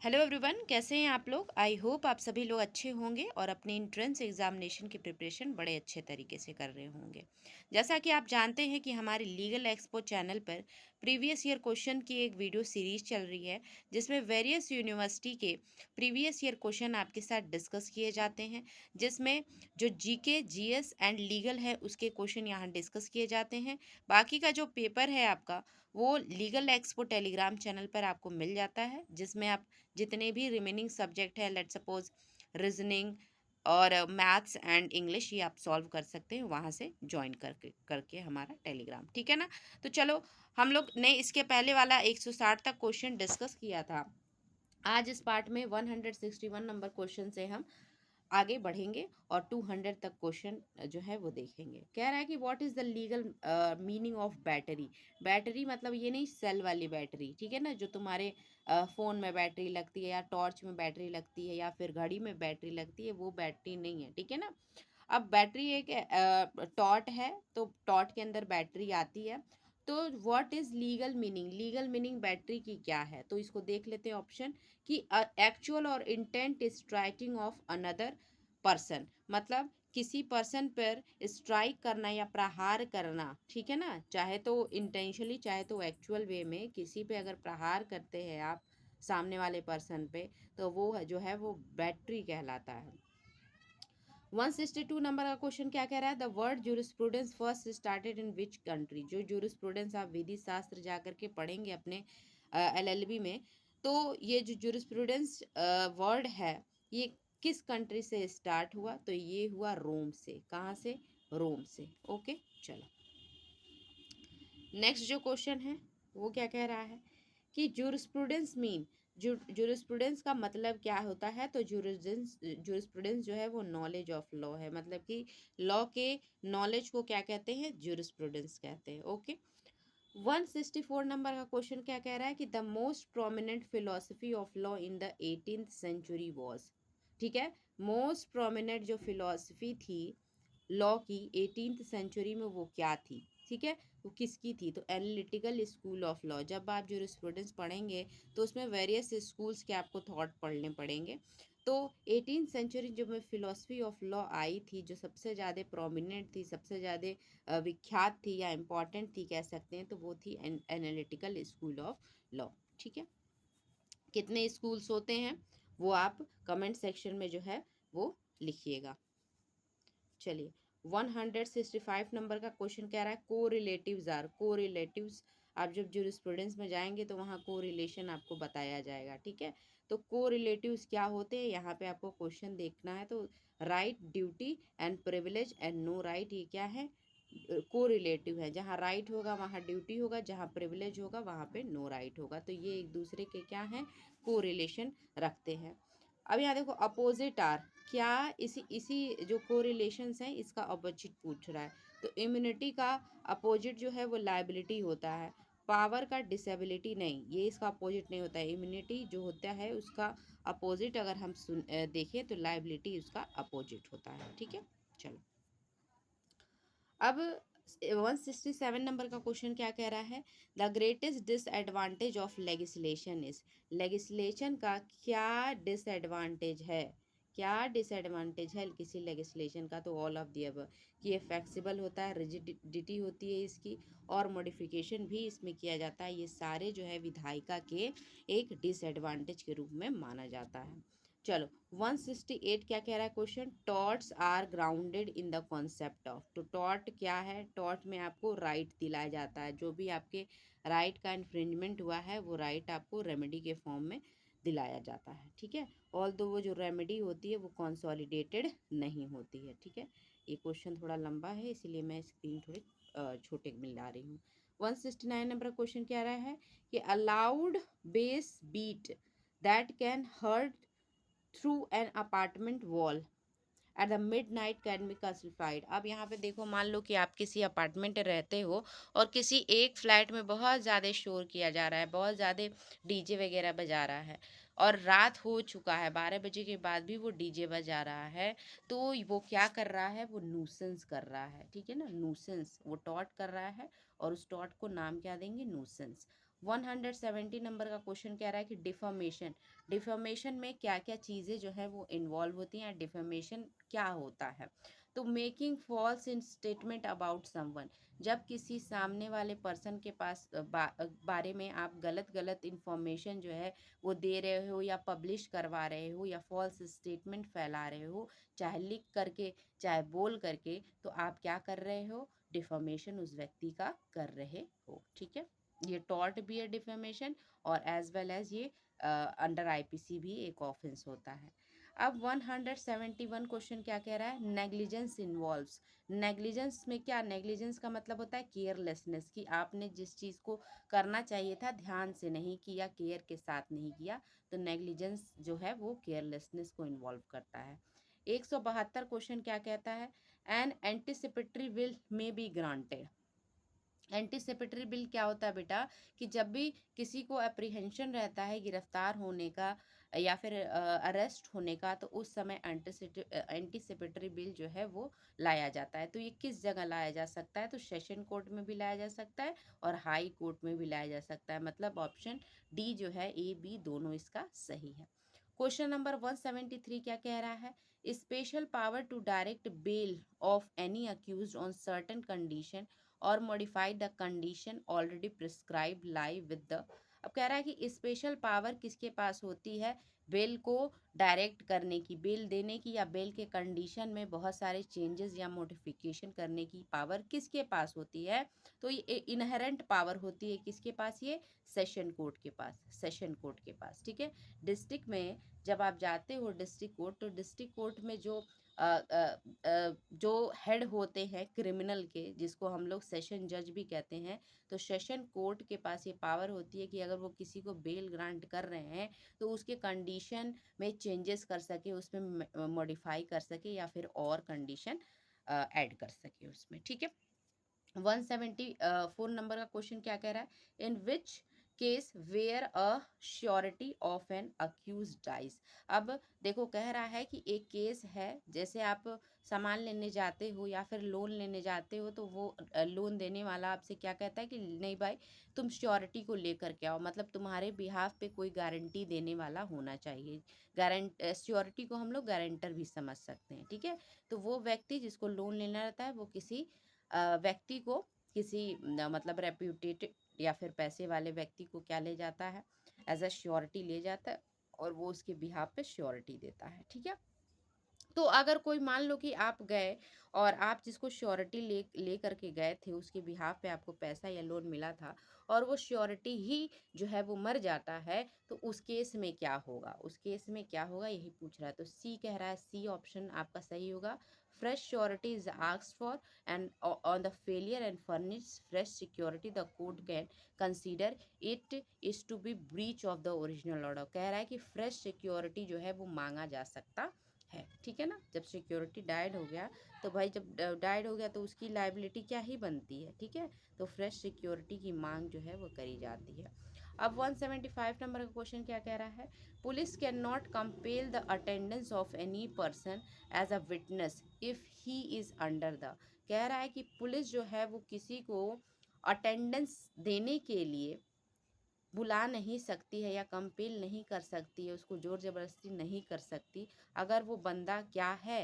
Hello everyone, कैसे हैं आप लोग। आई होप आप सभी लोग अच्छे होंगे और अपने एंट्रेंस एग्जामिनेशन की प्रिपरेशन बड़े अच्छे तरीके से कर रहे होंगे। जैसा कि आप जानते हैं कि हमारे लीगल एक्सपो चैनल पर प्रीवियस ईयर क्वेश्चन की एक वीडियो सीरीज चल रही है, जिसमें वेरियस यूनिवर्सिटी के प्रीवियस ईयर क्वेश्चन आपके साथ डिस्कस किए जाते हैं, जिसमें जो जीके जीएस एंड लीगल है उसके क्वेश्चन यहाँ डिस्कस किए जाते हैं। बाकी का जो पेपर है आपका, वो लीगल एक्सपो टेलीग्राम चैनल पर आपको मिल जाता है, जिसमें आप जितने भी रिमेनिंग सब्जेक्ट है, लेट सपोज रीजनिंग और मैथ्स एंड इंग्लिश, ये आप सॉल्व कर सकते हैं वहाँ से ज्वाइन करके हमारा टेलीग्राम। ठीक है ना। तो चलो, हम लोग ने इसके पहले वाला 160 तक क्वेश्चन डिस्कस किया था। आज इस पार्ट में 161 नंबर क्वेश्चन से हम आगे बढ़ेंगे और 200 तक क्वेश्चन जो है वो देखेंगे। कह रहा है कि what is the legal meaning of battery. Battery मतलब ये नहीं सेल वाली बैटरी, ठीक है ना, जो तुम्हारे फ़ोन में बैटरी लगती है या टॉर्च में बैटरी लगती है या फिर घड़ी में बैटरी लगती है, वो बैटरी नहीं है। ठीक है ना। अब बैटरी एक टॉर्च है, तो टॉर्च के अंदर बैटरी आती है। तो what is legal meaning, legal meaning battery की क्या है, तो इसको देख लेते हैं ऑप्शन कि एक्चुअल और intent striking off another person, मतलब किसी पर्सन पर स्ट्राइक करना या प्रहार करना। ठीक है ना, चाहे तो इंटेंशनली चाहे तो एक्चुअल वे में किसी पे अगर प्रहार करते हैं आप सामने वाले पर्सन पे, तो वो जो है वो बैटरी कहलाता है। 162 नंबर का क्वेश्चन क्या कह रहा है, the word jurisprudence first started in which country. जो जूरिस्प्रूडेंस आप विधि शास्त्र जाकर के पढ़ेंगे अपने एलएलबी में, तो ये जो जूरिस्प्रूडेंस वर्ड है, ये किस कंट्री से स्टार्ट हुआ, तो ये हुआ रोम से। कहाँ से? रोम से। ओके, चलो नेक्स्ट जो क्वेश्चन है वो क्या कह रहा है कि जूरिस्प्रूडेंस मीन, जूरिस्प्रूडेंस का मतलब क्या होता है, तो जूरिस्प्रूडेंस जो है वो नॉलेज ऑफ लॉ है, मतलब कि लॉ के नॉलेज को क्या कहते हैं, जूरिस्प्रूडेंस कहते हैं। ओके। 164 नंबर का क्वेश्चन क्या कह रहा है कि the most prominent philosophy of law in the 18th century was. ठीक है, मोस्ट प्रोमिनेंट जो फिलोसफी थी लॉ की 18th सेंचुरी में, वो क्या थी। ठीक है, वो किसकी थी, तो एनालिटिकल स्कूल ऑफ लॉ। जब आप जूरिस्प्रूडेंस पढ़ेंगे तो उसमें वेरियस स्कूल्स के आपको थॉट पढ़ने पड़ेंगे। तो 18th सेंचुरी जो में फिलोसफी ऑफ लॉ आई थी, जो सबसे ज़्यादा प्रोमिनेंट थी, सबसे ज़्यादा विख्यात थी या इम्पॉर्टेंट थी कह सकते हैं, तो वो थी एनालिटिकल स्कूल ऑफ लॉ। ठीक है, कितने स्कूल्स होते हैं वो आप कमेंट सेक्शन में जो है वो लिखिएगा। चलिए, 165 नंबर का क्वेश्चन कह रहा है को रिलेटिव्स आर। को रिलेटिव्स, आप जब जूरिस्प्रूडेंस में जाएंगे तो वहाँ को रिलेशन आपको बताया जाएगा। ठीक है, तो को रिलेटिव्स क्या होते हैं, यहाँ पे आपको क्वेश्चन देखना है। तो right, duty and privilege and no right, ये क्या है, को रिलेटिव है। जहाँ राइट होगा वहाँ ड्यूटी होगा, जहाँ प्रिविलेज होगा वहाँ पे नो राइट होगा। तो ये एक दूसरे के क्या हैं, को रिलेशन रखते हैं। अब यहाँ देखो, अपोजिट आर क्या, इसी इसी जो कोरिलेशंस हैं इसका अपोजिट पूछ रहा है। तो इम्यूनिटी का अपोजिट जो है वो लाइबिलिटी होता है। पावर का डिसेबिलिटी नहीं, ये इसका अपोजिट नहीं होता है। इम्यूनिटी जो होता है उसका अपोजिट अगर हम देखें तो लाइबिलिटी उसका अपोजिट होता है। ठीक है, चलो अब 167 नंबर का क्वेश्चन क्या कह रहा है, the greatest disadvantage of legislation is. Legislation का क्या डिसएडवांटेज है, क्या डिसएडवांटेज है किसी लेगिस्लेशन का, तो ऑल ऑफ दी अबव, कि ये फ्लेक्सिबल होता है, रिजिडिटी होती है इसकी, और मॉडिफिकेशन भी इसमें किया जाता है। ये सारे जो है विधायिका के एक डिसएडवांटेज के रूप में माना जाता है। चलो, 168 क्या कह रहा है question, torts are grounded in the concept of. तो टॉर्ट क्या है, टॉर्ट में आपको राइट दिलाया जाता है। जो भी आपके राइट का इन्फ्रिंजमेंट हुआ है वो राइट आपको रेमेडी के फॉर्म में दिलाया जाता है। ठीक है, ऑल दो वो जो रेमेडी होती है वो कंसोलिडेटेड नहीं होती है। ठीक है, ये क्वेश्चन थोड़ा लंबा है इसीलिए मैं स्क्रीन थोड़ी छोटे मिला रही हूँ। 169 नंबर क्वेश्चन क्या रहा है कि a loud bass beat that can hurt through an apartment wall at the midnight can be classified. अब यहाँ पे देखो, मान लो कि आप किसी अपार्टमेंट में रहते हो और किसी एक फ्लैट में बहुत ज़्यादा शोर किया जा रहा है, बहुत ज़्यादा डीजे वगैरह बजा रहा है, और रात हो चुका है, 12 बजे के बाद भी वो डीजे बजा रहा है, तो वो क्या कर रहा है, वो न्यूसेंस कर रहा है। ठीक है ना, न्यूसेंस वो टॉर्ट कर रहा है, और उस टॉर्ट को नाम क्या देंगे, न्यूसेंस। 170 नंबर का क्वेश्चन कह रहा है कि डिफॉर्मेशन, डिफॉर्मेशन में क्या क्या चीज़ें जो है वो इन्वॉल्व होती हैं, डिफॉर्मेशन क्या होता है। तो making falls in statement about someone, जब किसी सामने वाले पर्सन के पास बारे में आप गलत गलत इंफॉर्मेशन जो है वो दे रहे हो या पब्लिश करवा रहे हो या फॉल्स स्टेटमेंट फैला रहे हो, चाहे लिख करके चाहे बोल करके, तो आप क्या कर रहे हो, डिफॉर्मेशन उस व्यक्ति का कर रहे हो। ठीक है, ये टॉर्ट भी है डिफॉर्मेशन, और एज वेल एज ये अंडर आईपीसी भी एक ऑफेंस होता है। अब 171 क्वेश्चन क्या कह रहा है, नेग्लिजेंस इन्वॉल्व्स, नेग्लिजेंस में क्या, नेग्लिजेंस का मतलब होता है केयरलेसनेस, कि आपने जिस चीज़ को करना चाहिए था ध्यान से नहीं किया, केयर के साथ नहीं किया, तो नेग्लिजेंस जो है वो केयरलेसनेस को इन्वॉल्व करता है। 172 क्वेश्चन क्या कहता है, an anticipatory will may be granted, anticipatory bill क्या होता है बेटा, कि जब भी किसी को अप्रीहेंशन रहता है गिरफ्तार होने का या फिर अरेस्ट होने का, तो उस समय एंटीसिपेटरी बिल जो है वो लाया जाता है। तो ये किस जगह लाया जा सकता है, तो सेशन कोर्ट में भी लाया जा सकता है और हाई कोर्ट में भी लाया जा सकता है, मतलब ऑप्शन डी जो है, ए बी दोनों इसका सही है। क्वेश्चन नंबर 173 क्या कह रहा है, special power to direct bail of any accused on certain condition और modify the condition already prescribe live with the, अब कह रहा है कि स्पेशल पावर किसके पास होती है, बेल को डायरेक्ट करने की, बेल देने की, या बेल के कंडीशन में बहुत सारे चेंजेस या मॉडिफिकेशन करने की पावर किसके पास होती है, तो ये इनहेरेंट पावर होती है किसके पास, ये सेशन कोर्ट के पास, सेशन कोर्ट के पास। ठीक है, डिस्ट्रिक्ट में जब आप जाते हो डिस्ट्रिक्ट कोर्ट, तो डिस्ट्रिक्ट कोर्ट में जो हेड होते हैं क्रिमिनल के, जिसको हम लोग सेशन जज भी कहते हैं, तो सेशन कोर्ट के पास ये पावर होती है कि अगर वो किसी को बेल ग्रांट कर रहे हैं तो उसके कंडीशन में चेंजेस कर सके, उसमें मॉडिफाई कर सके, या फिर और कंडीशन ऐड कर सके उसमें। ठीक है, 174 नंबर का क्वेश्चन क्या कह रहा है, in which case where a surety of an accuse dies. अब देखो कह रहा है कि एक केस है, जैसे आप सामान लेने जाते हो या फिर लोन लेने जाते हो, तो वो लोन देने वाला आपसे क्या कहता है कि नहीं भाई तुम श्योरिटी को लेकर के आओ, मतलब तुम्हारे बिहाफ पे कोई गारंटी देने वाला होना चाहिए। श्योरिटी को हम लोग गारंटर भी समझ सकते हैं। ठीक है, तो वो व्यक्ति जिसको लोन लेना रहता है वो किसी व्यक्ति को, किसी मतलब रेप्यूटेड या फिर पैसे वाले व्यक्ति को क्या ले जाता है, एज अ श्योरिटी ले जाता है, और वो उसके बिहाफ पे श्योरिटी देता है। ठीक है, तो अगर कोई मान लो कि आप गए और आप जिसको श्योरिटी ले करके गए थे उसके बिहाफ पे आपको पैसा या लोन मिला था, और वो श्योरिटी ही जो है वो मर जाता है, तो उस केस में क्या होगा, उस केस में क्या होगा यही पूछ रहा है। तो सी कह रहा है, सी ऑप्शन आपका सही होगा। Fresh surety is asked for and on the failure and furnish fresh security the court can consider it is to be breach of the original order. कह रहा है कि फ्रेश सिक्योरिटी जो है वो मांगा जा सकता है। ठीक है ना, जब सिक्योरिटी डाइड हो गया, तो भाई जब डाइड हो गया तो उसकी लाइबिलिटी क्या ही बनती है। ठीक है, तो फ्रेश सिक्योरिटी की मांग जो है वो करी जाती है। अब 175 नंबर का क्वेश्चन क्या कह रहा है, police can not compel the attendance of any person as a witness if he is under the, कह रहा है कि पुलिस जो है वो किसी को अटेंडेंस देने के लिए बुला नहीं सकती है या कंपेल नहीं कर सकती है, उसको जोर ज़बरदस्ती नहीं कर सकती, अगर वो बंदा क्या है,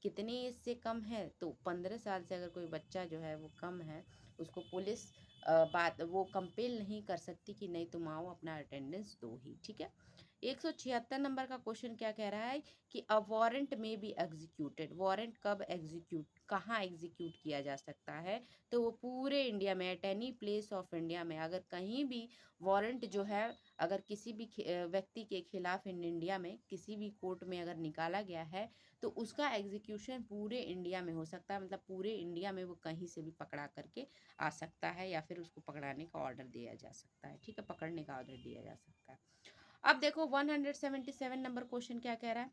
कितनी एज से कम है, तो 15 साल से अगर कोई बच्चा जो है वो कम है, उसको पुलिस बात वो कंपेल नहीं कर सकती कि नहीं तुम आओ अपना अटेंडेंस दो ही। ठीक है, 176 नंबर का क्वेश्चन क्या कह रहा है कि अ वारंट में बी एग्जीक्यूटेड, वारंट कब एग्जीक्यूट, कहाँ एग्जीक्यूट किया जा सकता है, तो वो पूरे इंडिया में, at any place of India में, अगर कहीं भी वारंट जो है अगर किसी भी व्यक्ति के खिलाफ इन इंडिया में किसी भी कोर्ट में अगर निकाला गया है, तो उसका एग्जीक्यूशन पूरे इंडिया में हो सकता है, मतलब पूरे इंडिया में वो कहीं से भी पकड़ा करके आ सकता है, या फिर उसको पकड़ाने का ऑर्डर दिया जा सकता है। ठीक है, पकड़ने का ऑर्डर दिया जा सकता है। अब देखो 177 नंबर क्वेश्चन क्या कह रहा है,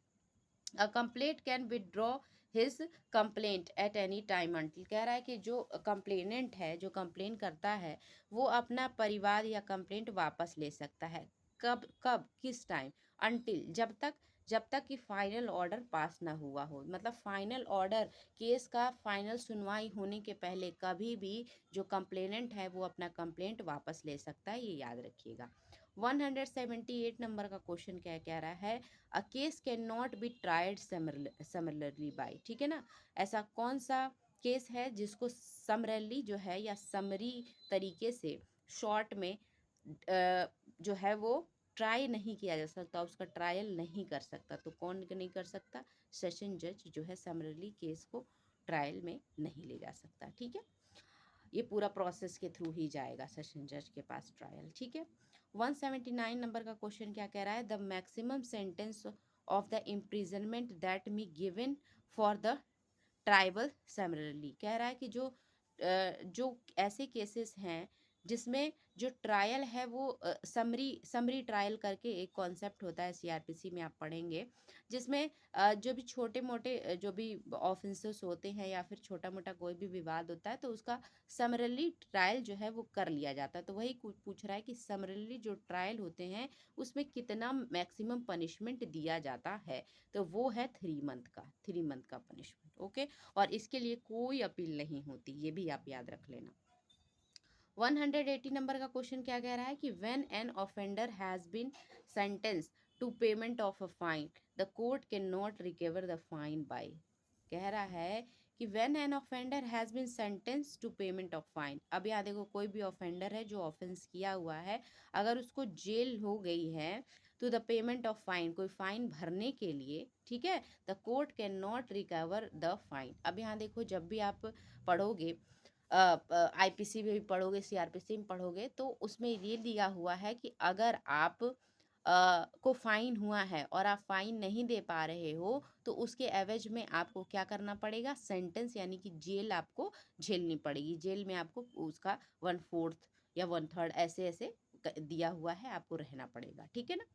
a complaint can withdraw his complaint at any time until, कह रहा है कि जो कंप्लेनेंट है, जो कंप्लेन करता है, वो अपना परिवार या कंप्लेंट वापस ले सकता है कब कब किस टाइम, अनटिल जब तक कि फाइनल ऑर्डर पास ना हुआ हो। मतलब फाइनल ऑर्डर, केस का फाइनल सुनवाई होने के पहले कभी भी जो कंप्लेनेंट है वो अपना कंप्लेंट वापस ले सकता है, ये याद रखिएगा। 178 नंबर का क्वेश्चन क्या कह रहा है, a case can not be tried summarily by, ठीक है ना। ऐसा कौन सा केस है जिसको समरली जो है या समरी तरीके से शॉर्ट में जो है वो ट्राई नहीं किया जा सकता, उसका ट्रायल नहीं कर सकता। तो कौन नहीं कर सकता, सेशन जज जो है समरली केस को ट्रायल में नहीं ले जा सकता, ठीक है। ये पूरा प्रोसेस के थ्रू ही जाएगा सेशन जज के पास ट्रायल, ठीक है। 179 नंबर का क्वेश्चन क्या कह रहा है, the maximum sentence of the imprisonment that me given for the tribal summarily. कह रहा है कि जो ऐसे केसेस हैं जिसमें जो ट्रायल है वो समरी ट्रायल करके एक कॉन्सेप्ट होता है, सीआरपीसी में आप पढ़ेंगे, जिसमें जो भी छोटे मोटे जो भी ऑफेंसेस होते हैं या फिर छोटा मोटा कोई भी विवाद होता है तो उसका समरली ट्रायल जो है वो कर लिया जाता है। तो वही पूछ रहा है कि समरली जो ट्रायल होते हैं उसमें कितना मैक्सिमम पनिशमेंट दिया जाता है, तो वो है 3 मंथ का पनिशमेंट, ओके। और इसके लिए कोई अपील नहीं होती, ये भी आप याद रख लेना। 180 नंबर का क्वेश्चन क्या कह रहा है कि when an offender has been sentence to payment of a fine the court can not recover the fine by. कह रहा है कि when an offender has been sentence to payment of fine. अब यहाँ देखो, कोई भी ऑफेंडर है जो ऑफेंस किया हुआ है, अगर उसको जेल हो गई है तो द पेमेंट ऑफ फाइन, कोई फाइन भरने के लिए, ठीक है, the court can not recover the fine. अब यहाँ देखो, जब भी आप पढ़ोगे आईपीसी में भी पढ़ोगे, सीआरपीसी में पढ़ोगे, तो उसमें ये दिया हुआ है कि अगर आप को फाइन हुआ है और आप फाइन नहीं दे पा रहे हो तो उसके एवज में आपको क्या करना पड़ेगा, सेंटेंस यानी कि जेल आपको झेलनी पड़ेगी। जेल में आपको उसका 1/4 या 1/3 ऐसे ऐसे दिया हुआ है, आपको रहना पड़ेगा, ठीक है ना।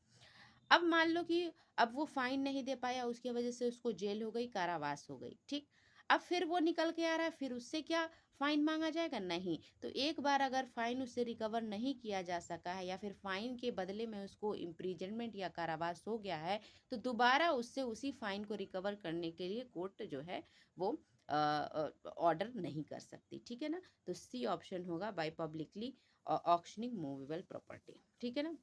अब मान लो कि अब वो फाइन नहीं दे पाया, उसकी वजह से उसको जेल हो गई, कारावास हो गई, ठीक। अब फिर वो निकल के आ रहा है, फिर उससे क्या फाइन मांगा जाएगा, नहीं। तो एक बार अगर फाइन उससे रिकवर नहीं किया जा सका है या फिर फाइन के बदले में उसको इम्प्रीजनमेंट या कारावास हो गया है, तो दोबारा उससे उसी फाइन को रिकवर करने के लिए कोर्ट जो है वो ऑर्डर नहीं कर सकती, ठीक है ना। तो सी ऑप्शन होगा, by publicly auctioning movable property, ठीक है ना।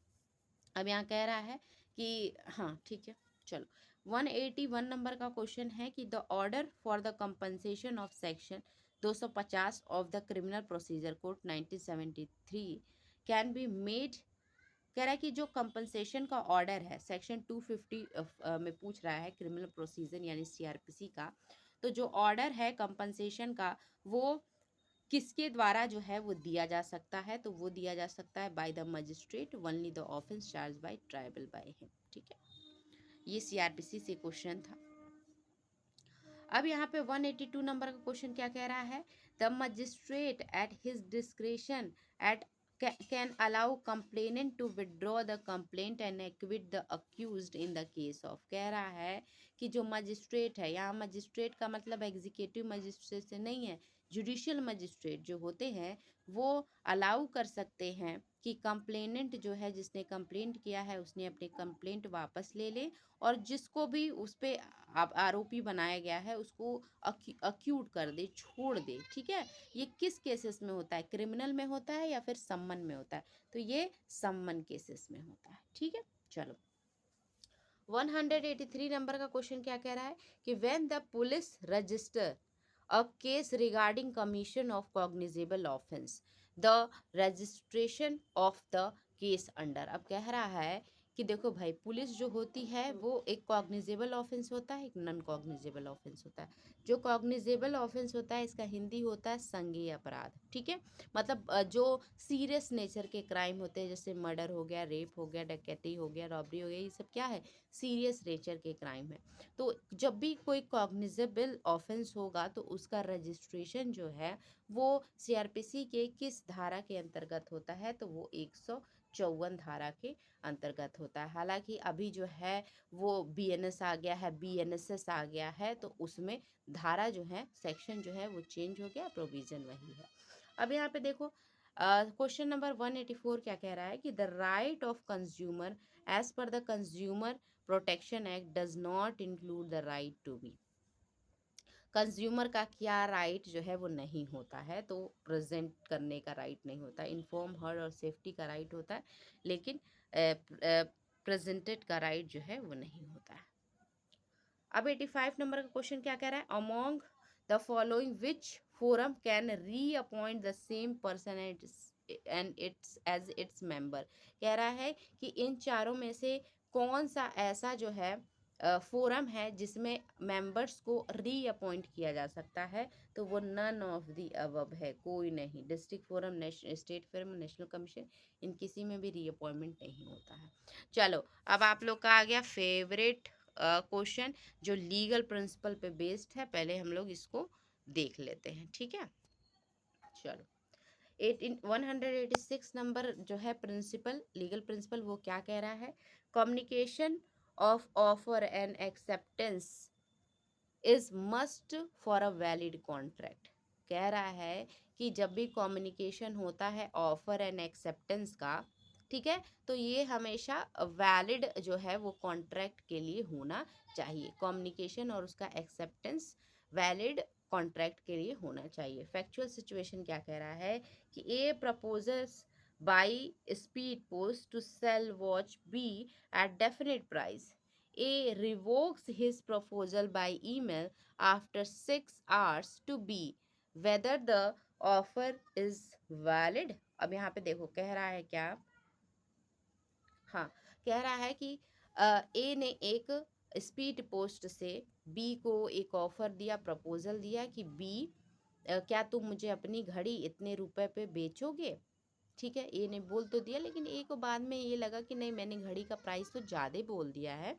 अब यहाँ कह रहा है कि हाँ ठीक है, चलो 181 नंबर का क्वेश्चन है कि the order for the compensation of section 250 of the criminal procedure code 1973 can be made. कह रहा है कि जो कंपनसेशन का ऑर्डर है सेक्शन 250 में पूछ रहा है, क्रिमिनल प्रोसीजर यानी सीआरपीसी का, तो जो ऑर्डर है कंपनसेशन का वो किसके द्वारा जो है वो दिया जा सकता है, तो वो दिया जा सकता है by the magistrate only the offence charge by tribal by him, ठीक है। ये सीआरपीसी से क्वेश्चन था। अब यहाँ पे 182 नंबर का क्वेश्चन क्या कह रहा है, the magistrate at his discretion at can allow complainant to withdraw the complaint and acquit the accused in the case of. कह रहा है कि जो मजिस्ट्रेट है, यहाँ मजिस्ट्रेट का मतलब एग्जीक्यूटिव मजिस्ट्रेट से नहीं है, जुडिशियल मजिस्ट्रेट जो होते हैं वो अलाउ कर सकते हैं कि कंप्लेनेंट जो है, जिसने कंप्लेंट किया है उसने अपने कंप्लेंट वापस ले ले, और जिसको भी उस पे आरोपी बनाया गया है उसको अक्यूट कर दे, छोड़ दे, ठीक है। ये किस केसेस में होता है, क्रिमिनल में होता है या फिर सम्मन में होता है, तो ये सम्मन केसेस में होता है, ठीक है। चलो 183 नंबर का क्वेश्चन क्या कह रहा है कि when the police register a case regarding commission of cognizable offence the registration of the case under. अब कह रहा है कि देखो भाई, पुलिस जो होती है वो एक कॉग्निजेबल ऑफेंस होता है, एक नॉन कॉग्निजेबल ऑफेंस होता है। जो कॉग्निजेबल ऑफेंस होता है इसका हिंदी होता है संज्ञेय अपराध, ठीक है। मतलब जो सीरियस नेचर के क्राइम होते हैं, जैसे मर्डर हो गया, रेप हो गया, डकैती हो गया, रॉबरी हो गया, ये सब क्या है, सीरियस नेचर के क्राइम है। तो जब भी कोई कॉग्निजेबल ऑफेंस होगा तो उसका रजिस्ट्रेशन जो है वो सीआरपीसी के किस धारा के अंतर्गत होता है, तो वो 154 धारा के अंतर्गत होता है। हालांकि अभी जो है वो बीएनएस आ गया है, बीएनएसएस आ गया है, तो उसमें धारा जो है, सेक्शन जो है वो चेंज हो गया, प्रोविजन वही है। अब यहाँ पे देखो, क्वेश्चन नंबर 184 क्या कह रहा है कि the right of consumer as per the consumer protection act does not include the right to be. Consumer का क्या राइट जो है वो नहीं होता है, तो प्रेजेंट करने का राइट नहीं होता, इन्फॉर्म हर और सेफ्टी का राइट होता है, लेकिन प्रेजेंटेड का राइट जो है वो नहीं होता है। अब 85 नंबर का क्वेश्चन क्या कह रहा है, among the following which forum can reappoint the same person and its as its member. कह रहा है कि इन चारों में से कौन सा ऐसा जो है फोरम है जिसमें मेंबर्स को री अपॉइंट किया जा सकता है, तो वो नन ऑफ दी अबव है, कोई नहीं। District forum, state forum, national commission, इन किसी में भी री अपॉइंटमेंट नहीं होता है। चलो अब आप लोग का आ गया फेवरेट क्वेश्चन जो लीगल प्रिंसिपल पे बेस्ड है, पहले हम लोग इसको देख लेते हैं, ठीक है। चलो 186 नंबर जो है प्रिंसिपल, लीगल प्रिंसिपल, वो क्या कह रहा है, communication of offer and acceptance is must for a valid contract. कह रहा है कि जब भी कम्युनिकेशन होता है ऑफर एंड एक्सेप्टेंस का, ठीक है, तो ये हमेशा वैलिड जो है वो कॉन्ट्रैक्ट के लिए होना चाहिए। कम्युनिकेशन और उसका एक्सेप्टेंस वैलिड कॉन्ट्रैक्ट के लिए होना चाहिए। फैक्चुअल सिचुएशन क्या कह रहा है कि A proposes by speed post to sell watch B at definite price. A revokes his proposal by email after 6 hours to B whether the offer is valid। अब यहाँ पे देखो कह रहा है क्या, हाँ, कह रहा है कि ए ने एक स्पीड पोस्ट से बी को एक ऑफर दिया, प्रपोजल दिया कि बी क्या तुम मुझे अपनी घड़ी इतने रुपए पे बेचोगे। ठीक है, ए ने बोल तो दिया, लेकिन ए को बाद में ये लगा कि नहीं, मैंने घड़ी का प्राइस तो ज़्यादा बोल दिया है,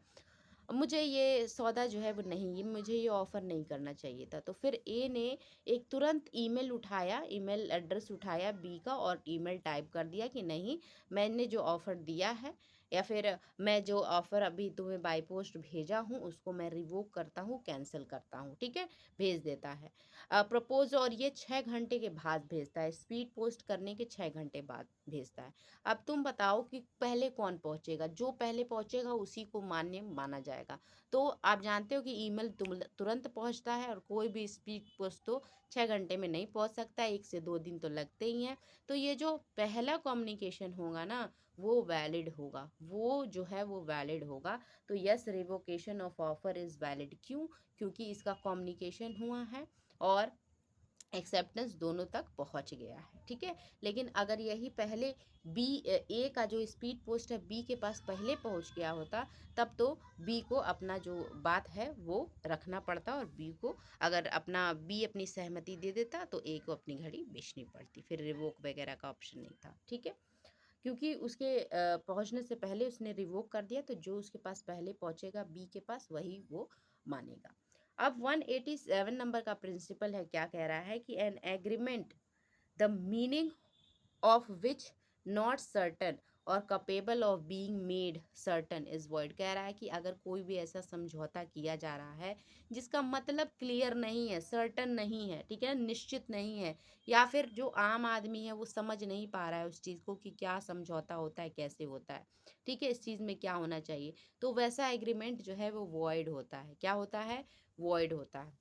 मुझे ये सौदा जो है वो नहीं, ये मुझे ये ऑफ़र नहीं करना चाहिए था। तो फिर ए ने एक तुरंत ईमेल उठाया, ईमेल एड्रेस उठाया बी का और ईमेल टाइप कर दिया कि नहीं, मैंने जो ऑफ़र दिया है या फिर मैं जो ऑफ़र अभी तुम्हें बाय पोस्ट भेजा हूँ उसको मैं रिवोक करता हूँ, कैंसिल करता हूँ, ठीक है, भेज देता है प्रपोज। और ये 6 घंटे के बाद भेजता है, स्पीड पोस्ट करने के 6 घंटे बाद भेजता है। अब तुम बताओ कि पहले कौन पहुंचेगा, जो पहले पहुंचेगा उसी को मान्य माना जाएगा। तो आप जानते हो कि ईमेल तुरंत पहुंचता है और कोई भी स्पीड पोस्ट तो 6 घंटे में नहीं पहुंच सकता, 1 से 2 दिन तो लगते ही हैं। तो ये जो पहला कम्युनिकेशन होगा ना वो वैलिड होगा, वो जो है वो वैलिड होगा। तो yes, revocation of offer is valid. क्यों? क्योंकि इसका कम्युनिकेशन हुआ है और एक्सेप्टेंस दोनों तक पहुंच गया है, ठीक है। लेकिन अगर यही पहले बी, ए का जो स्पीड पोस्ट है बी के पास पहले पहुंच गया होता, तब तो बी को अपना जो बात है वो रखना पड़ता, और बी को अगर बी अपनी सहमति दे देता तो ए को अपनी घड़ी बेचनी पड़ती, फिर रिवोक वगैरह का ऑप्शन नहीं था, ठीक है। क्योंकि उसके पहुंचने से पहले उसने रिवोक कर दिया, तो जो उसके पास पहले पहुंचेगा बी के पास वही वो मानेगा। अब 187 नंबर का प्रिंसिपल है, क्या कह रहा है कि an agreement the meaning of which not certain और capable of being made certain is void. कह रहा है कि अगर कोई भी ऐसा समझौता किया जा रहा है जिसका मतलब क्लियर नहीं है, सर्टन नहीं है, ठीक है, निश्चित नहीं है, या फिर जो आम आदमी है वो समझ नहीं पा रहा है उस चीज़ को कि क्या समझौता होता है, कैसे होता है, ठीक है, इस चीज़ में क्या होना चाहिए, तो वैसा एग्रीमेंट जो है वो वॉइड होता है। क्या होता है? वॉइड होता है।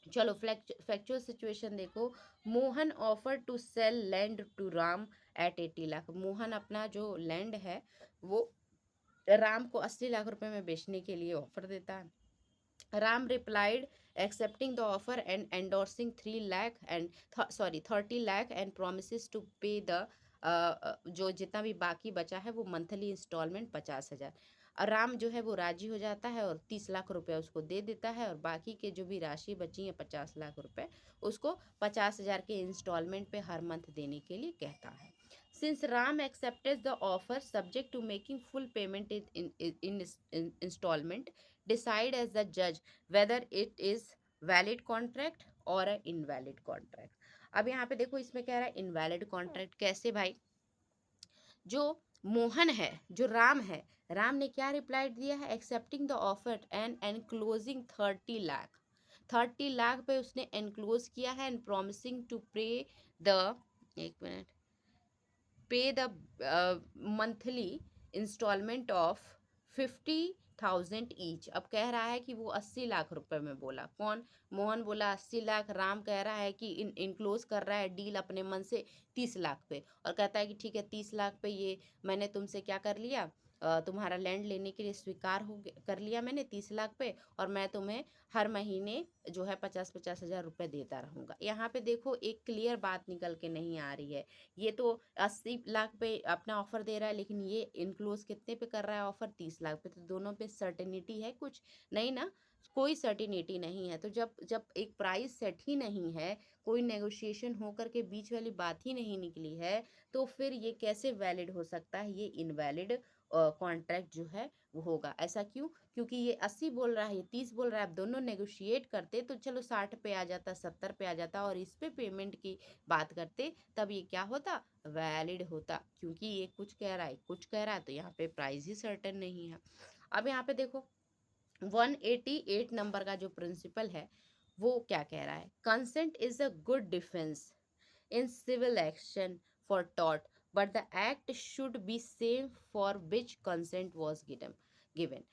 चलो फैक्चुअल सिचुएशन देखो, Mohan offer to sell land to Ram at 80 lakh. Mohan अपना जो लैंड है वो राम को 80 लाख रुपए में बेचने के लिए ऑफर देता है। Ram replied accepting the offer and endorsing 3 lakh and 30 lakh and promise to pay the जो जितना भी बाकी बचा है वो मंथली इंस्टॉलमेंट 50,000। और राम जो है वो राजी हो जाता है और 30 लाख रुपए उसको दे देता है, और बाकी के जो भी राशि बची है 50 लाख रुपए उसको 50,000 के इंस्टॉलमेंट पे हर मंथ देने के लिए कहता है। Since Ram accepted the offer subject to making full payment in installment, decide as the judge whether it is valid contract or a invalid contract। अब यहाँ पे देखो इसमें कह रहा है invalid contract। कैसे भाई? जो मोहन है, जो राम है, राम ने क्या रिप्लाई दिया है? Accepting the offer and enclosing 30 lakh. 30 lakh पे उसने एनक्लोज किया है and promising to pay the, एक minute, pay the monthly installment of 50,000 each. अब कह रहा है कि वो 80 लाख रुपए में बोला। कौन? मोहन बोला 80 लाख, राम कह रहा है कि इनक्लोज कर रहा है डील अपने मन से 30 लाख पे, और कहता है कि ठीक है 30 लाख पे ये मैंने तुमसे क्या कर लिया, तुम्हारा लैंड लेने के लिए स्वीकार कर लिया मैंने 30 लाख पे, और मैं तुम्हें हर महीने जो है 50-50 हज़ार रुपये देता रहूँगा। यहाँ पे देखो एक क्लियर बात निकल के नहीं आ रही है। ये तो 80 लाख पे अपना ऑफर दे रहा है, लेकिन ये इनक्लोज कितने पे कर रहा है ऑफर? 30 लाख पे। तो दोनों पे सर्टेनिटी है कुछ? नहीं ना, कोई सर्टिनिटी नहीं है। तो जब जब एक प्राइस सेट ही नहीं है, कोई नेगोशिएशन होकर के बीच वाली बात ही नहीं निकली है, तो फिर ये कैसे वैलिड हो सकता है? ये इनवैलिड कॉन्ट्रैक्ट जो है वो होगा। ऐसा क्यों? क्योंकि ये 80 बोल रहा है, ये 30 बोल रहा है। अब दोनों नेगोशिएट करते तो चलो 60 पे आ जाता, 70 पे आ जाता, और इस पे पेमेंट की बात करते, तब ये क्या होता? वैलिड होता। क्योंकि ये कुछ कह रहा है, कुछ कह रहा है, तो यहाँ पे प्राइस ही सर्टेन नहीं है। अब यहाँ पे देखो 188 नंबर का जो प्रिंसिपल है वो क्या कह रहा है? Consent is a good defence in civil action for tort, but the act should be same for which consent was given.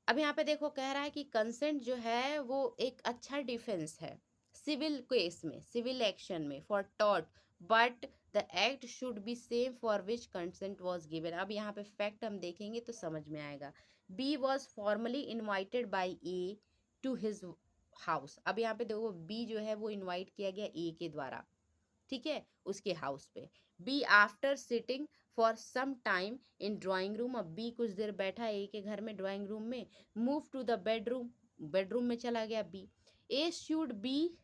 अब यहाँ पे देखो कह रहा है कि कंसेंट जो है वो एक अच्छा डिफेंस है सिविल केस में, सिविल एक्शन में, for tort, but the act should be same for which consent was given. अब यहाँ पे फैक्ट हम देखेंगे तो समझ में आएगा। B was formally invited by A to his house. अब यहाँ पे देखो बी जो है वो इन्वाइट किया गया ए के द्वारा, ठीक है, उसके हाउस पे। B after sitting for some time in drawing room. अब बी कुछ देर बैठा ए के घर में ड्राइंग रूम में। Move to the bedroom, bedroom में चला गया B. A should be,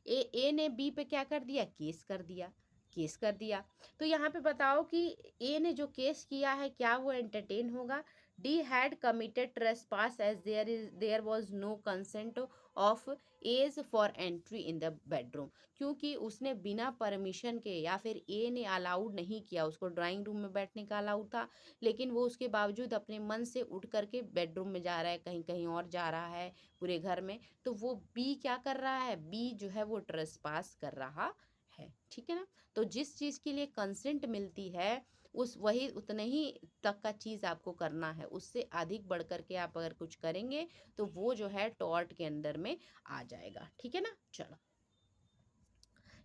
A ने बी पे क्या कर दिया? केस कर दिया, केस कर दिया। तो यहाँ पे बताओ कि ए ने जो केस किया है क्या वो एंटरटेन होगा? D had committed trespass as there was no consent of as for entry in the bedroom. क्योंकि उसने बिना परमिशन के, या फिर ए ने अलाउड नहीं किया, उसको ड्राइंग रूम में बैठने का अलाउड था, लेकिन वो उसके बावजूद अपने मन से उठ करके बेडरूम में जा रहा है, कहीं कहीं और जा रहा है पूरे घर में। तो वो बी क्या कर रहा है? बी जो है वो ट्रेसपास कर रहा है, ठीक है ना। तो जिस चीज़ के लिए कंसेंट मिलती है उस वही उतने ही तक का चीज़ आपको करना है। उससे अधिक बढ़ करके आप अगर कुछ करेंगे तो वो जो है टॉर्ट के अंदर में आ जाएगा, ठीक है ना। चलो,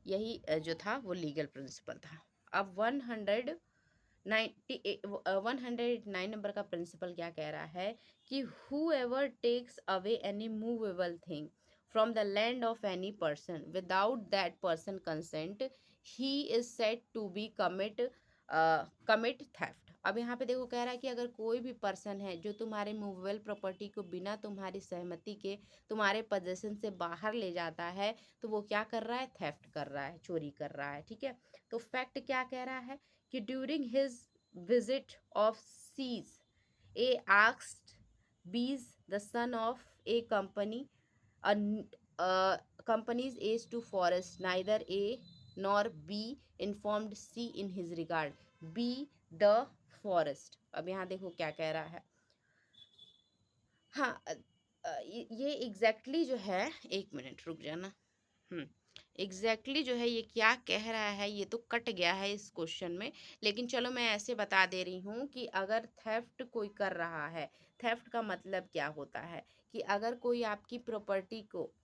यही जो था वो लीगल प्रिंसिपल था। अब 109 नंबर का प्रिंसिपल क्या कह रहा है कि whoever takes away any movable thing from the land of any person without that person consent, he is said to be commit theft. अब यहाँ पे देखो कह रहा है कि अगर कोई भी पर्सन है जो तुम्हारे मूवेबल प्रॉपर्टी को बिना तुम्हारी सहमति के तुम्हारे पोजेशन से बाहर ले जाता है, तो वो क्या कर रहा है? थेफ्ट कर रहा है, चोरी कर रहा है, ठीक है। तो फैक्ट क्या कह रहा है कि during his visit of seas, A asked B's the son of a company, a company's ace to forest. Neither A nor B informed C in his regard. B the forest. अब यहाँ देखो क्या कह रहा है। हाँ, ये एग्जैक्टली जो है, एक मिनट रुक जाना। एग्जैक्टली जो है ये क्या कह रहा है, ये तो कट गया है इस क्वेश्चन में, लेकिन चलो मैं ऐसे बता दे रही हूँ कि अगर थेफ्ट कोई कर रहा है, थेफ्ट का मतलब क्या होता है कि अगर कोई आपकी प्रॉपर्टी को,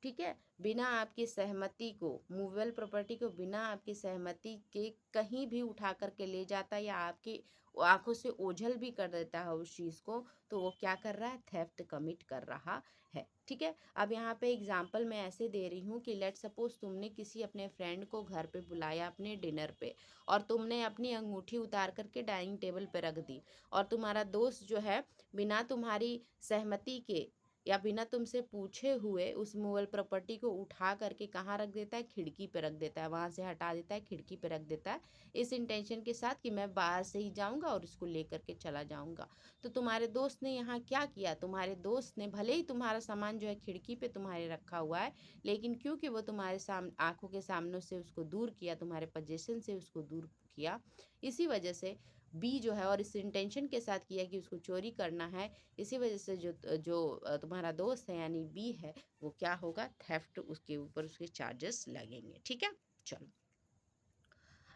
ठीक है, बिना आपकी सहमति को, मूवेबल प्रॉपर्टी को बिना आपकी सहमति के कहीं भी उठा करके ले जाता या आपकी आंखों से ओझल भी कर देता है उस चीज़ को, तो वो क्या कर रहा है? थेफ्ट कमिट कर रहा है, ठीक है। अब यहाँ पे एग्जांपल मैं ऐसे दे रही हूँ कि लेट सपोज तुमने किसी अपने फ्रेंड को घर पे बुलाया अपने डिनर पे, और तुमने अपनी अंगूठी उतार करके डाइनिंग टेबल पे रख दी, और तुम्हारा दोस्त जो है बिना तुम्हारी सहमति के या बिना तुमसे पूछे हुए उस मूवेबल प्रॉपर्टी को उठा करके कहाँ रख देता है? खिड़की पे रख देता है, वहाँ से हटा देता है, खिड़की पे रख देता है, इस इंटेंशन के साथ कि मैं बाहर से ही जाऊँगा और इसको लेकर के चला जाऊँगा। तो तुम्हारे दोस्त ने यहाँ क्या किया? तुम्हारे दोस्त ने भले ही तुम्हारा सामान जो है खिड़की पे तुम्हारे रखा हुआ है, लेकिन क्योंकि वो तुम्हारे आंखों के सामने से उसको दूर किया, तुम्हारे पोजीशन से उसको दूर किया, इसी वजह से बी जो है, और इस इंटेंशन के साथ किया कि उसको चोरी करना है, इसी वजह से जो जो तुम्हारा दोस्त है यानी बी है, वो क्या होगा? थेफ्ट, उसके ऊपर उसके चार्जेस लगेंगे, ठीक है। चलो,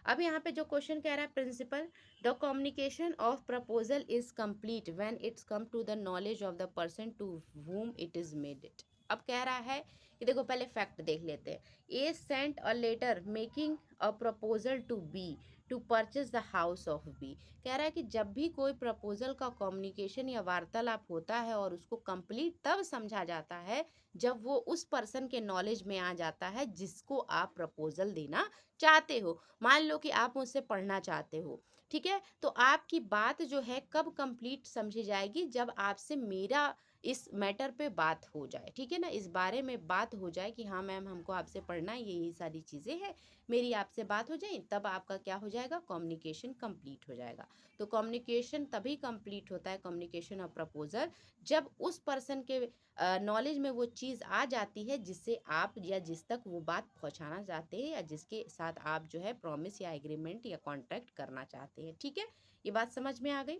अब यहाँ पे जो क्वेश्चन कह रहा है principle, the communication of proposal is complete when its come to the knowledge of the person to whom it is made it. अब कह रहा है कि देखो पहले फैक्ट देख लेते हैं। A sent a letter making a proposal to B to purchase the house of B. कह रहा है कि जब भी कोई प्रपोजल का कम्युनिकेशन या वार्तालाप होता है और उसको कंप्लीट तब समझा जाता है जब वो उस पर्सन के नॉलेज में आ जाता है जिसको आप प्रपोजल देना चाहते हो। मान लो कि आप मुझसे पढ़ना चाहते हो, ठीक है, तो आपकी बात जो है कब कंप्लीट समझी जाएगी, जब आपसे मेरा इस मैटर पे बात हो जाए, ठीक है ना, इस बारे में बात हो जाए कि हाँ मैम हमको आपसे पढ़ना है, ये सारी चीज़ें हैं, मेरी आपसे बात हो जाए, तब आपका क्या हो जाएगा, कम्युनिकेशन कंप्लीट हो जाएगा। तो कम्युनिकेशन तभी कंप्लीट होता है, कम्युनिकेशन ऑफ प्रपोजल, जब उस पर्सन के नॉलेज में वो चीज़ आ जाती है जिससे आप या जिस तक वो बात पहुंचाना चाहते हैं या जिसके साथ आप जो है प्रॉमिस या एग्रीमेंट या कॉन्ट्रैक्ट करना चाहते हैं। ठीक है, ये बात समझ में आ गई।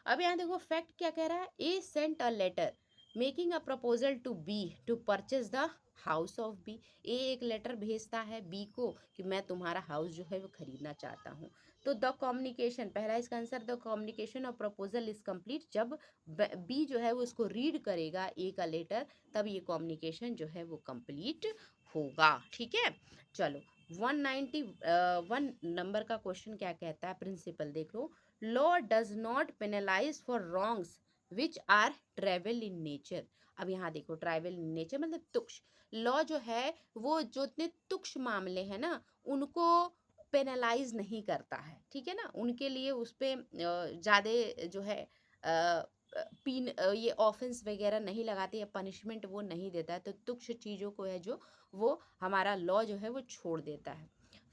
अब यहाँ देखो फैक्ट क्या कह रहा है, A sent a letter making a proposal to B to purchase the house of B. A एक लेटर भेजता है बी को कि मैं तुम्हारा हाउस जो है वो खरीदना चाहता हूँ। तो द कम्युनिकेशन, पहला इसका answer, the communication of proposal is complete, जब बी जो है वो उसको रीड करेगा ए का लेटर, तब ये कम्युनिकेशन जो है वो कंप्लीट होगा। ठीक है, चलो 191 नंबर का क्वेश्चन क्या कहता है, प्रिंसिपल देख लो, law does not penalize for wrongs which are trivial in nature. अब यहाँ देखो ट्राइवल इन नेचर मतलब तुक्ष, लॉ जो है वो जो इतने तुक्ष मामले हैं ना उनको पेनलाइज नहीं करता है, ठीक है ना, उनके लिए उस पर ज़्यादा जो है ये ऑफेंस वगैरह नहीं लगाते या पनिशमेंट वो नहीं देता है, तो तुक्ष चीज़ों को है जो वो हमारा लॉ जो है वो छोड़ देता है।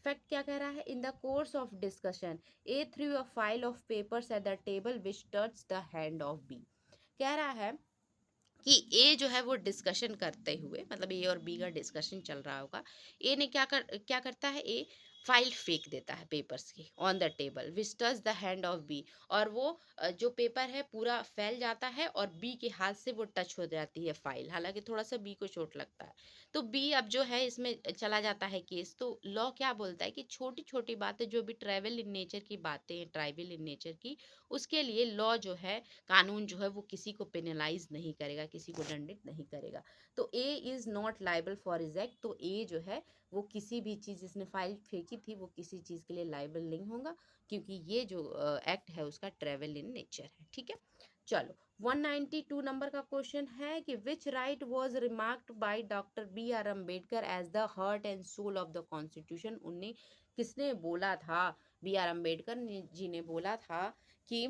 फैक्ट क्या कह रहा है, in the course of discussion A threw a file of papers at the table which touch the hand of B. कह रहा है कि ए जो है वो डिस्कशन करते हुए, मतलब ए और बी का डिस्कशन चल रहा होगा, ए ने क्या करता है, ए फाइल फेंक देता है पेपर्स की on the table which touch the hand of B, और वो जो पेपर है पूरा फैल जाता है और बी के हाथ से वो टच हो जाती है फाइल, हालांकि थोड़ा सा बी को चोट लगता है। तो बी अब जो है इसमें चला जाता है केस। तो लॉ क्या बोलता है कि छोटी छोटी बातें जो भी ट्राइवल इन नेचर की बातें हैं, ट्राइवल इन नेचर की, उसके लिए लॉ जो है, कानून जो है वो किसी को पेनलाइज नहीं करेगा, किसी को दंडित नहीं करेगा। तो A is not liable for his act, तो ए जो है वो किसी भी चीज़, जिसने फाइल फेंकी थी वो किसी चीज़ के लिए लाइबल नहीं होगा, क्योंकि ये जो एक्ट है उसका ट्रेवल इन नेचर है। ठीक है, चलो 192 नंबर का क्वेश्चन है कि which right was remarked by doctor B R Ambedkar as the heart and soul of the constitution. उन्हें किसने बोला था, बी आर अम्बेडकर जी ने बोला था कि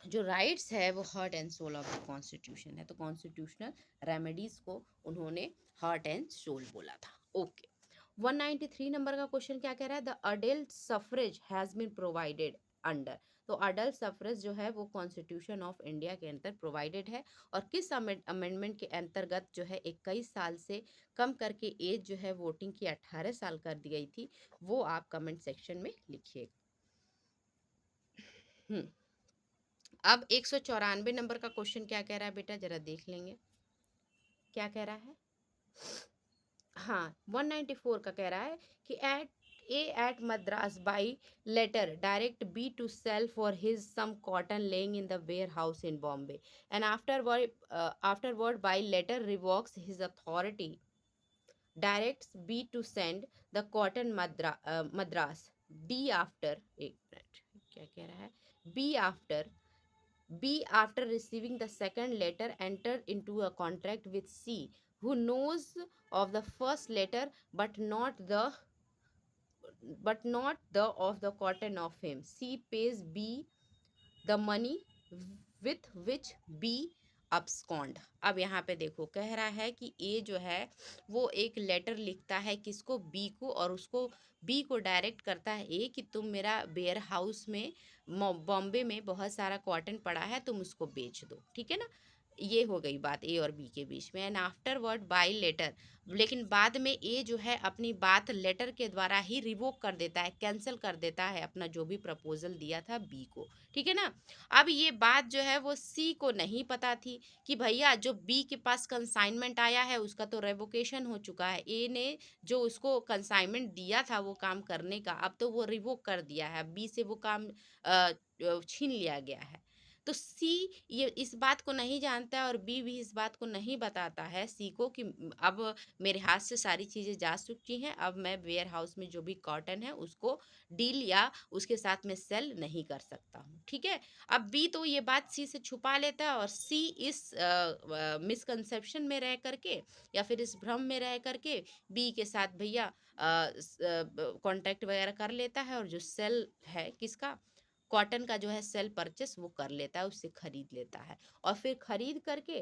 जो राइट्स है वो heart and soul of the constitution है। तो कॉन्स्टिट्यूशनल रेमेडीज को उन्होंने हार्ट एंड सोल बोला था। ओके, 193 नंबर का क्वेश्चन क्या कह रहा है, the adult suffrage has been provided under. तो अडल्ट सफरेज जो है वो कॉन्स्टिट्यूशन ऑफ इंडिया के अंदर प्रोवाइडेड है, और किस अमेंडमेंट के अंतर्गत जो है 21 साल से कम करके एज जो है वोटिंग की 18 साल कर दी गई थी, वो आप कमेंट सेक्शन में लिखिएगा। अब 194 नंबर का क्वेश्चन क्या कह रहा है बेटा, जरा देख लेंगे क्या कह रहा है। हाँ, 194 का कह रहा है कि at Madras by letter direct B to sell for his some cotton laying in the warehouse in Bombay, and afterward by letter revokes his authority, directs B to send the cotton Madras, D after, एक minute क्या कह रहा है, B after B, after receiving the second letter, entered into a contract with C, who knows of the first letter but not the of the cotton of him. C pays B the money with which B abscond। अब यहाँ पे देखो कह रहा है कि ए जो है वो एक लेटर लिखता है किसको, बी को, और उसको बी को डायरेक्ट करता है ए कि तुम मेरा वेयर हाउस में बॉम्बे में बहुत सारा कॉटन पड़ा है, तुम उसको बेच दो, ठीक है ना। ये हो गई बात ए और बी के बीच में। And afterward by letter, लेकिन बाद में ए जो है अपनी बात लेटर के द्वारा ही रिवोक कर देता है, कैंसिल कर देता है अपना जो भी प्रपोजल दिया था बी को, ठीक है ना। अब ये बात जो है वो सी को नहीं पता थी कि भैया जो बी के पास कंसाइनमेंट आया है उसका तो रेवोकेशन हो चुका है, ए ने जो उसको कंसाइनमेंट दिया था वो काम करने का अब तो वो रिवोक कर दिया है, बी से वो काम छीन लिया गया है। तो सी ये इस बात को नहीं जानता है और बी भी इस बात को नहीं बताता है सी को कि अब मेरे हाथ से सारी चीज़ें जा चुकी हैं, अब मैं वेयर हाउस में जो भी कॉटन है उसको डील या उसके साथ में सेल नहीं कर सकता हूँ, ठीक है। अब बी तो ये बात सी से छुपा लेता है और सी इस मिसकंसेप्शन में रह करके या फिर इस भ्रम में रह करके बी के साथ भैया कांटेक्ट वगैरह कर लेता है और जो सेल है किसका, कॉटन का जो है सेल परचेस वो कर लेता है, उससे खरीद लेता है। और फिर खरीद करके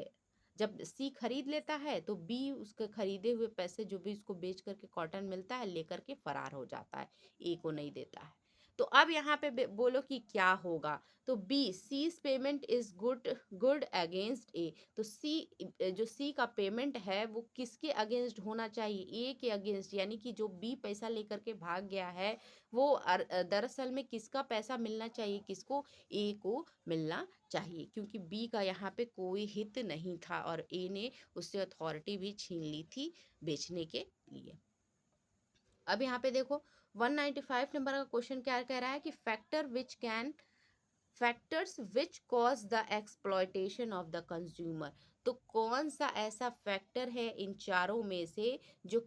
जब सी खरीद लेता है तो बी उसके खरीदे हुए पैसे जो भी उसको बेच करके कॉटन मिलता है लेकर के फरार हो जाता है, ए को नहीं देता है। तो अब यहाँ पे बोलो कि क्या होगा, तो B sees payment is good good against A, तो सी जो सी का पेमेंट है वो किसके अगेंस्ट होना चाहिए, ए के अगेंस्ट, यानी कि जो बी पैसा लेकर के भाग गया है वो दरअसल में किसका पैसा मिलना चाहिए, किसको, ए को मिलना चाहिए, क्योंकि बी का यहाँ पे कोई हित नहीं था और ए ने उससे अथॉरिटी भी छीन ली थी बेचने के लिए। अब यहाँ पे देखो 195 नंबर का क्वेश्चन क्या कह रहा है कि factors which cause the exploitation of the consumer, तो कौन सा ऐसा फैक्टर है इन चारों में से जो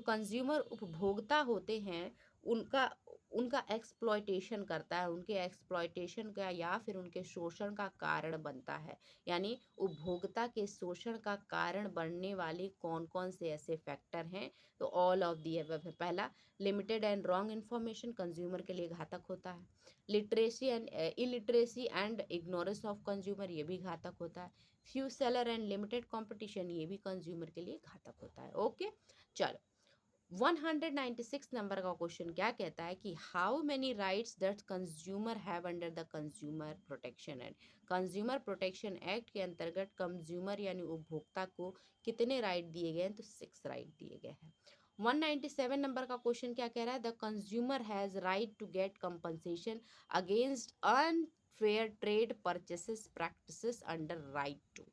कंज्यूमर उपभोक्ता होते हैं उनका उनका एक्सप्लॉयटेशन करता है, उनके एक्सप्लॉयटेशन का या फिर उनके शोषण का कारण बनता है, यानी उपभोक्ता के शोषण का कारण बनने वाले कौन कौन से ऐसे फैक्टर हैं, तो ऑल ऑफ दी अबव है। पहला, limited and wrong information consumer के लिए घातक होता है। Literacy and illiteracy and ignorance of consumer, ये भी घातक होता है। Few seller and limited competition, ये भी कंज्यूमर के लिए घातक होता है। ओके, चलो 196 नंबर का क्वेश्चन क्या कहता है कि how many rights that consumer have under the consumer protection act, consumer protection act के अंतर्गत कंज्यूमर यानी उपभोक्ता को कितने राइट दिए गए हैं, तो 6 राइट दिए गए हैं। 197 नंबर का क्वेश्चन क्या कह रहा है, the consumer has right to get compensation against unfair trade purchases practices under right to,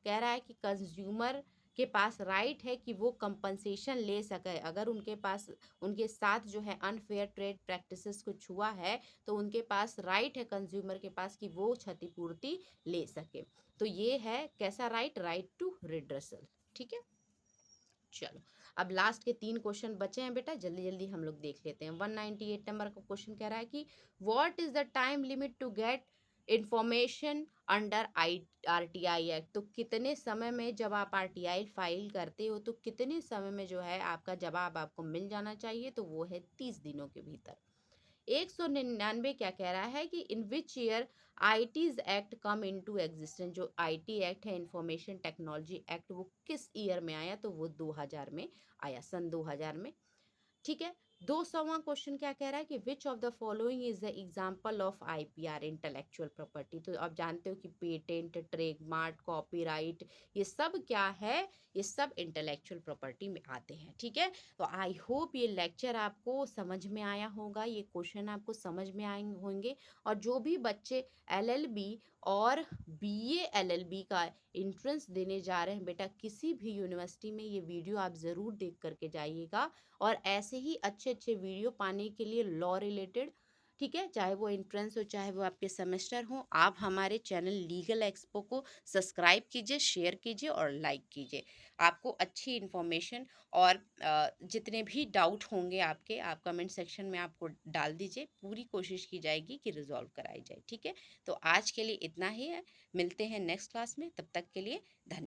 कह रहा है कि कंज्यूमर के पास राइट है कि वो कंपनसेशन ले सके अगर उनके पास उनके साथ जो है अनफेयर ट्रेड प्रैक्टिसेस को छुआ है, तो उनके पास राइट है कंज्यूमर के पास कि वो क्षतिपूर्ति ले सके। तो ये है कैसा राइट, राइट टू रिड्रेसल, ठीक है। चलो अब लास्ट के 3 क्वेश्चन बचे हैं बेटा, जल्दी जल्दी हम लोग देख लेते हैं। 198 नंबर का क्वेश्चन कह रहा है कि what is the time limit to get information under RTI act, तो कितने समय में जब आप आरटीआई फाइल करते हो तो कितने समय में जो है आपका जवाब आपको मिल जाना चाहिए, तो वो है 30 दिनों के भीतर। 199 क्या कह रहा है कि in which year IT's act come into existence, जो आईटी एक्ट है इंफॉर्मेशन टेक्नोलॉजी एक्ट वो किस ईयर में आया, तो वो 2000 में आया, सन 2000 में, ठीक है। 200वां क्वेश्चन क्या कह रहा है कि which of the following is the example of IPR intellectual property, तो आप जानते हो कि पेटेंट, ट्रेडमार्क, कॉपीराइट, ये सब क्या है, ये सब इंटेलेक्चुअल प्रॉपर्टी में आते हैं, ठीक है। तो आई होप ये लेक्चर आपको समझ में आया होगा, ये क्वेश्चन आपको समझ में आए होंगे, और जो भी बच्चे एलएलबी और बीए एलएलबी का एंट्रेंस देने जा रहे हैं बेटा किसी भी यूनिवर्सिटी में, ये वीडियो आप ज़रूर देख करके जाइएगा, और ऐसे ही अच्छे अच्छे वीडियो पाने के लिए लॉ रिलेटेड, ठीक है, चाहे वो एंट्रेंस हो चाहे वो आपके सेमेस्टर हो, आप हमारे चैनल लीगल एक्सपो को सब्सक्राइब कीजिए, शेयर कीजिए और लाइक कीजिए। आपको अच्छी इन्फॉर्मेशन और जितने भी डाउट होंगे आपके, आप कमेंट सेक्शन में आपको डाल दीजिए, पूरी कोशिश की जाएगी कि रिजॉल्व कराई जाए, ठीक है। तो आज के लिए इतना ही है, मिलते हैं नेक्स्ट क्लास में, तब तक के लिए धन्यवाद।